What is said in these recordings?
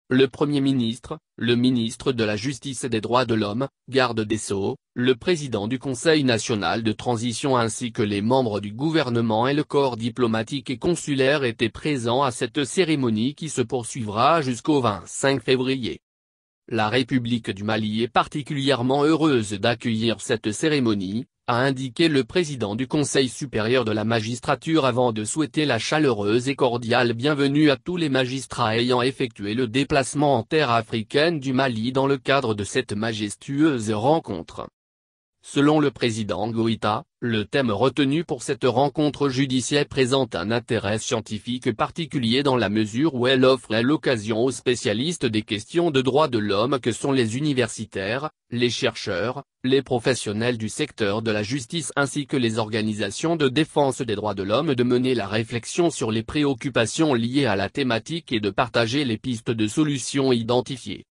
le Premier ministre, le ministre de la Justice et des Droits de l'Homme, garde des Sceaux, le président du Conseil national de transition ainsi que les membres du gouvernement et le corps diplomatique et consulaire étaient présents à cette cérémonie qui se poursuivra jusqu'au 25 février. La République du Mali est particulièrement heureuse d'accueillir cette cérémonie, a indiqué le président du Conseil supérieur de la magistrature avant de souhaiter la chaleureuse et cordiale bienvenue à tous les magistrats ayant effectué le déplacement en terre africaine du Mali dans le cadre de cette majestueuse rencontre. Selon le président Goïta, le thème retenu pour cette rencontre judiciaire présente un intérêt scientifique particulier dans la mesure où elle offre l'occasion aux spécialistes des questions de droits de l'homme que sont les universitaires, les chercheurs, les professionnels du secteur de la justice ainsi que les organisations de défense des droits de l'homme de mener la réflexion sur les préoccupations liées à la thématique et de partager les pistes de solutions identifiées.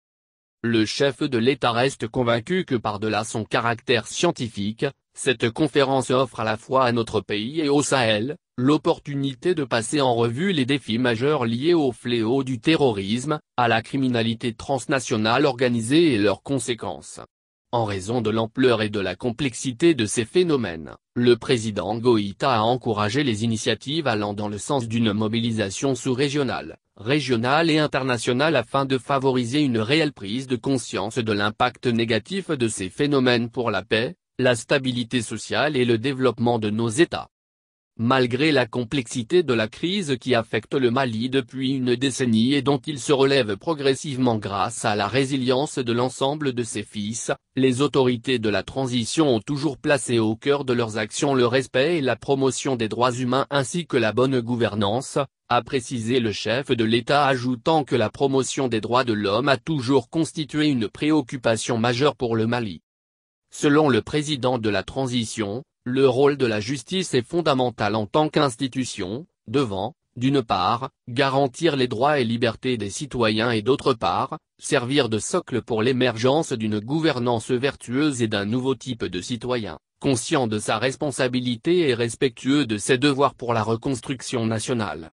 Le chef de l'État reste convaincu que par-delà son caractère scientifique, cette conférence offre à la fois à notre pays et au Sahel, l'opportunité de passer en revue les défis majeurs liés au fléau du terrorisme, à la criminalité transnationale organisée et leurs conséquences. En raison de l'ampleur et de la complexité de ces phénomènes, le président Goïta a encouragé les initiatives allant dans le sens d'une mobilisation sous-régionale, régionale et internationale afin de favoriser une réelle prise de conscience de l'impact négatif de ces phénomènes pour la paix, la stabilité sociale et le développement de nos États. Malgré la complexité de la crise qui affecte le Mali depuis une décennie et dont il se relève progressivement grâce à la résilience de l'ensemble de ses fils, les autorités de la transition ont toujours placé au cœur de leurs actions le respect et la promotion des droits humains ainsi que la bonne gouvernance, a précisé le chef de l'État ajoutant que la promotion des droits de l'homme a toujours constitué une préoccupation majeure pour le Mali. Selon le président de la transition, le rôle de la justice est fondamental en tant qu'institution, devant, d'une part, garantir les droits et libertés des citoyens et d'autre part, servir de socle pour l'émergence d'une gouvernance vertueuse et d'un nouveau type de citoyen, conscient de sa responsabilité et respectueux de ses devoirs pour la reconstruction nationale.